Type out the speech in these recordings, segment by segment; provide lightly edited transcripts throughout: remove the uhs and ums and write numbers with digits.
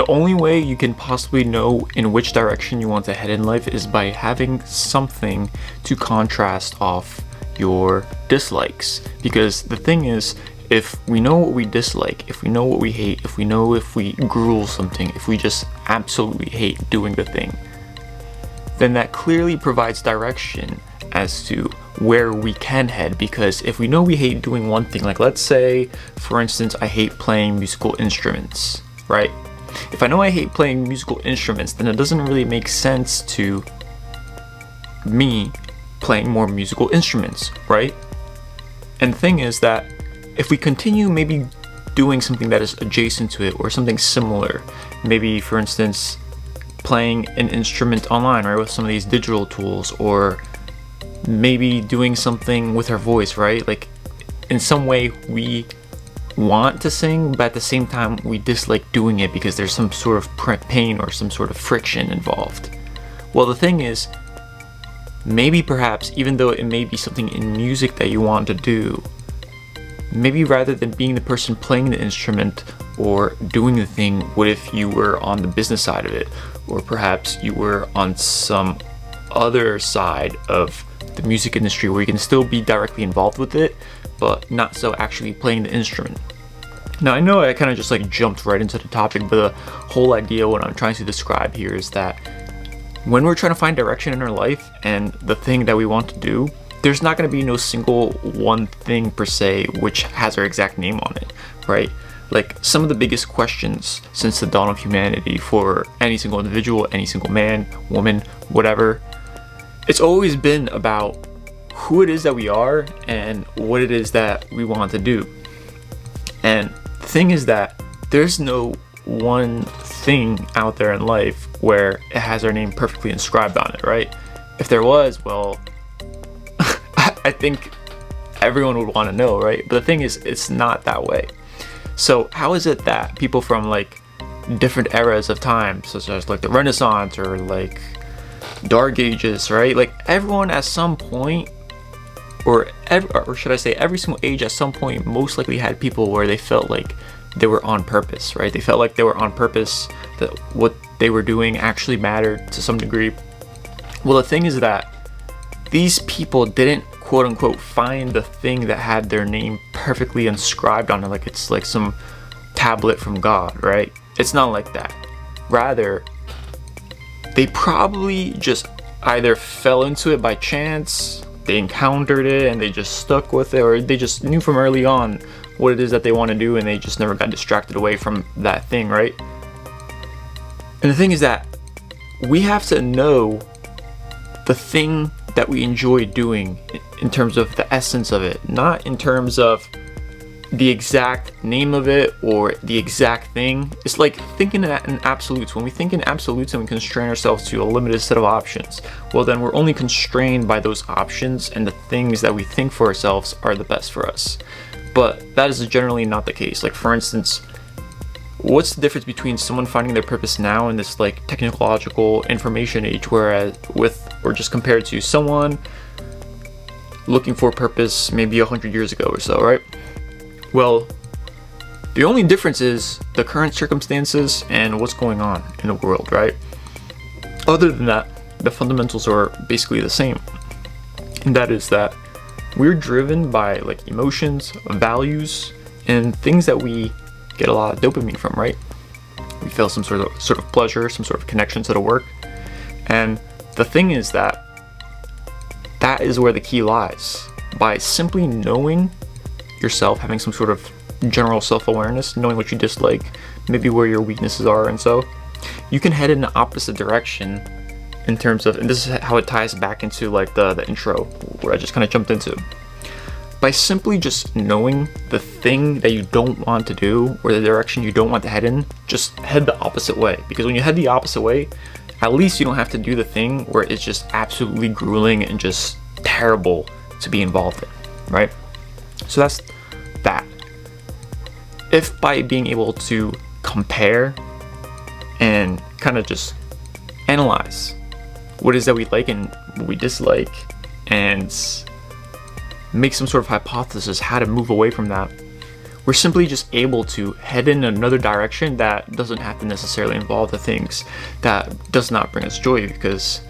only way you can possibly know in which direction you want to head in life is by having something to contrast off your dislikes. Because the thing is, if we know what we dislike, if we know what we hate, if we know if we gruel something, if we just absolutely hate doing the thing, then that clearly provides direction as to where we can head. Because if we know we hate doing one thing, like let's say, for instance, I hate playing musical instruments, right? If I know I hate playing musical instruments, then it doesn't really make sense to me playing more musical instruments, right? And the thing is that if we continue maybe doing something that is adjacent to it or something similar, maybe for instance playing an instrument online, right, with some of these digital tools, or maybe doing something with our voice, right? Like in some way we want to sing, but at the same time we dislike doing it because there's some sort of pain or some sort of friction involved. Well, the thing is, maybe perhaps even though it may be something in music that you want to do, maybe rather than being the person playing the instrument or doing the thing, what if you were on the business side of it, or perhaps you were on some other side of the music industry where you can still be directly involved with it but not so actually playing the instrument. Now I know I kind of just like jumped right into the topic, but the whole idea, what I'm trying to describe here, is that when we're trying to find direction in our life and the thing that we want to do, there's not going to be no single one thing per se which has our exact name on it, right? Like some of the biggest questions since the dawn of humanity for any single individual, any single man, woman, whatever, it's always been about who it is that we are and what it is that we want to do. And the thing is that there's no one thing out there in life where it has our name perfectly inscribed on it, right? If there was, well, I think everyone would want to know, right? But the thing is, it's not that way. So how is it that people from like different eras of time, such as like the Renaissance or like Dark Ages, right? Like everyone at some point, or should I say every single age at some point most likely had people where they felt like they were on purpose, right? They felt like they were on purpose, that what they were doing actually mattered to some degree. Well, the thing is that these people didn't quote unquote find the thing that had their name perfectly inscribed on it, like it's like some tablet from God, right? It's not like that. Rather, they probably just either fell into it by chance, they encountered it and they just stuck with it, or they just knew from early on what it is that they want to do and they just never got distracted away from that thing, right? And the thing is that we have to know the thing that we enjoy doing in terms of the essence of it, not in terms of the exact name of it or the exact thing. It's like thinking in absolutes. When we think in absolutes and we constrain ourselves to a limited set of options, well then we're only constrained by those options and the things that we think for ourselves are the best for us. But that is generally not the case. Like for instance, what's the difference between someone finding their purpose now in this like technological information age, whereas or just compared to someone looking for purpose maybe 100 years ago or so, right? Well, the only difference is the current circumstances and what's going on in the world, right? Other than that, the fundamentals are basically the same. And that is that we're driven by like emotions, values, and things that we get a lot of dopamine from, right? We feel some sort of pleasure, some sort of connection to the work. And the thing is that that is where the key lies. By simply knowing yourself, having some sort of general self-awareness, knowing what you dislike, maybe where your weaknesses are, and so you can head in the opposite direction in terms of, and this is how it ties back into like the intro where I just kind of jumped into. By simply just knowing the thing that you don't want to do or the direction you don't want to head in, just head the opposite way. Because when you head the opposite way, at least you don't have to do the thing where it's just absolutely grueling and just terrible to be involved in, right? So that's that. If by being able to compare and kind of just analyze what it is that we like and what we dislike and make some sort of hypothesis how to move away from that, we're simply just able to head in another direction that doesn't have to necessarily involve the things that does not bring us joy. Because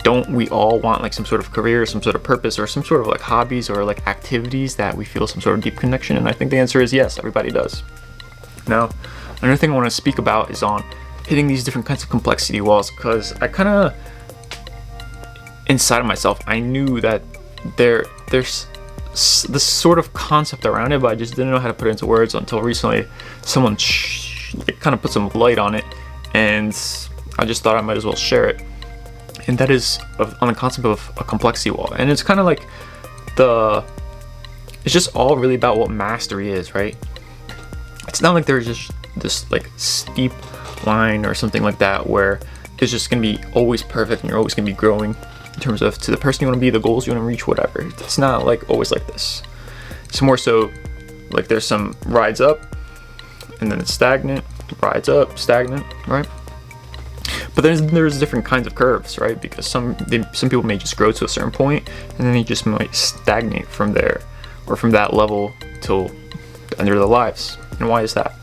don't we all want like some sort of career, some sort of purpose, or some sort of like hobbies or like activities that we feel some sort of deep connection? And I think the answer is yes, everybody does. Now, another thing I want to speak about is on hitting these different kinds of complexity walls, because I kind of, inside of myself, I knew that there's this sort of concept around it, but I just didn't know how to put it into words until recently. Someone kind of put some light on it, and I just thought I might as well share it. And that is on the concept of a complexity wall. And it's kind of like it's just all really about what mastery is, right? It's not like there's just this like steep line or something like that where it's just gonna be always perfect and you're always gonna be growing in terms of to the person you want to be, the goals you want to reach, whatever. It's not like always like this. It's more so like there's some rides up and then it's stagnant, rides up, stagnant, right? But there's different kinds of curves, right? Because some people may just grow to a certain point and then they just might stagnate from there or from that level till the end of their lives. And why is that?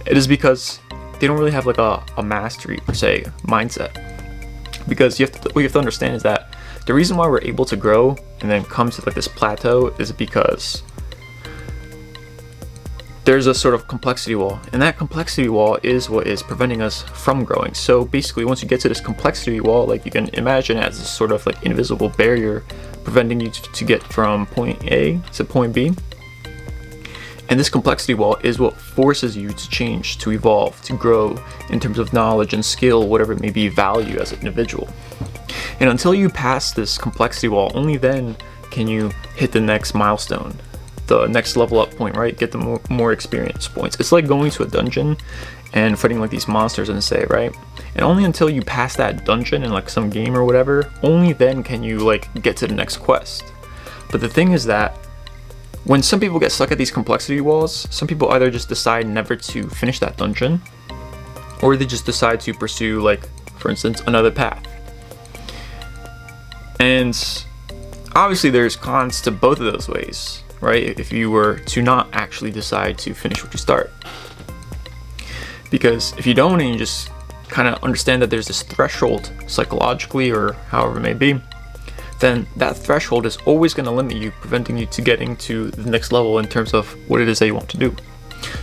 It is because they don't really have like a mastery per se mindset. Because what you have to understand is that the reason why we're able to grow and then come to like this plateau is because there's a sort of complexity wall, and that complexity wall is what is preventing us from growing. So basically, once you get to this complexity wall, like you can imagine as this sort of like invisible barrier preventing you to get from point A to point B. And this complexity wall is what forces you to change, to evolve, to grow in terms of knowledge and skill, whatever it may be, value as an individual. And until you pass this complexity wall, only then can you hit the next milestone, the next level up point, right? Get the more experience points. It's like going to a dungeon and fighting like these monsters and say, right? And only until you pass that dungeon in like some game or whatever, only then can you like get to the next quest. But the thing is that when some people get stuck at these complexity walls, some people either just decide never to finish that dungeon, or they just decide to pursue, like, for instance, another path. And obviously there's cons to both of those ways, right? If you were to not actually decide to finish what you start. Because if you don't and you just kind of understand that there's this threshold psychologically or however it may be, then that threshold is always going to limit you, preventing you to getting to the next level in terms of what it is that you want to do.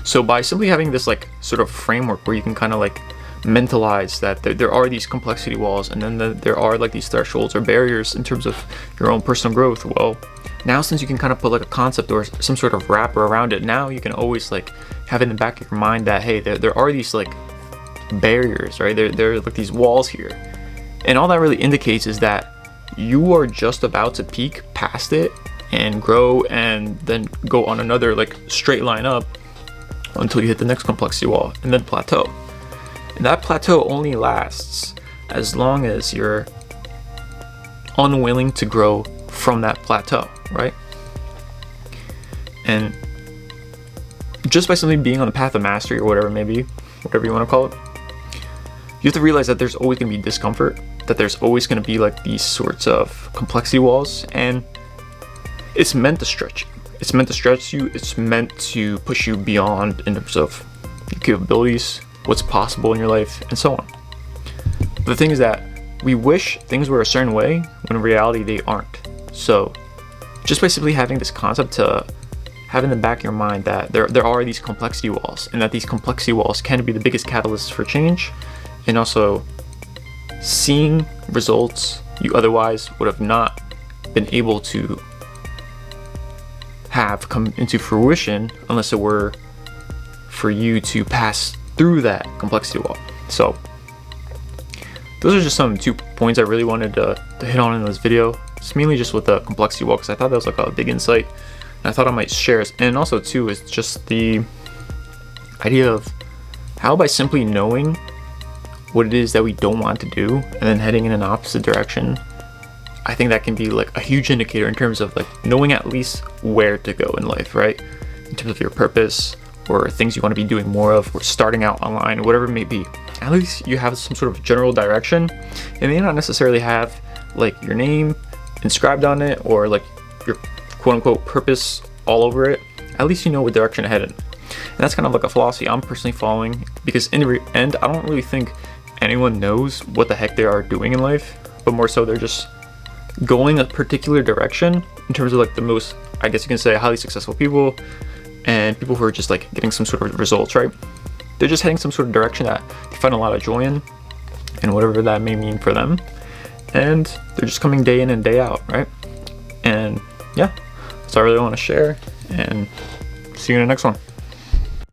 So by simply having this like sort of framework where you can kind of like mentalize that there are these complexity walls and then there are like these thresholds or barriers in terms of your own personal growth, well, now since you can kind of put like a concept or some sort of wrapper around it, now you can always like have in the back of your mind that, hey, there are these like barriers, right? There are like these walls here. And all that really indicates is that you are just about to peak past it and grow and then go on another like straight line up until you hit the next complexity wall and then plateau. And that plateau only lasts as long as you're unwilling to grow from that plateau, right? And just by simply being on the path of mastery or whatever it may be, whatever you want to call it, you have to realize that there's always going to be discomfort, that there's always going to be like these sorts of complexity walls, and it's meant to stretch you. It's meant to stretch you. It's meant to push you beyond in terms of your capabilities, what's possible in your life, and so on. But the thing is that we wish things were a certain way when in reality they aren't. So just by simply having this concept to have in the back of your mind that there are these complexity walls, and that these complexity walls can be the biggest catalyst for change, and also seeing results you otherwise would have not been able to have come into fruition unless it were for you to pass through that complexity wall. So those are just some 2 points I really wanted to hit on in this video. It's mainly just with the complexity wall because I thought that was like a big insight, and I thought I might share it. And also too is just the idea of how by simply knowing what it is that we don't want to do and then heading in an opposite direction, I think that can be like a huge indicator in terms of like knowing at least where to go in life, right? In terms of your purpose or things you want to be doing more of, or starting out online, whatever it may be. At least you have some sort of general direction. It may not necessarily have like your name inscribed on it or like your quote unquote purpose all over it. at least you know what direction to head in. And that's kind of like a philosophy I'm personally following, because in the end, I don't really think anyone knows what the heck they are doing in life, but more so they're just going a particular direction in terms of like the most, I guess you can say, highly successful people and people who are just like getting some sort of results, right? They're just heading some sort of direction that they find a lot of joy in, and whatever that may mean for them. And they're just coming day in and day out, right? And yeah, that's all I really want to share, and see you in the next one.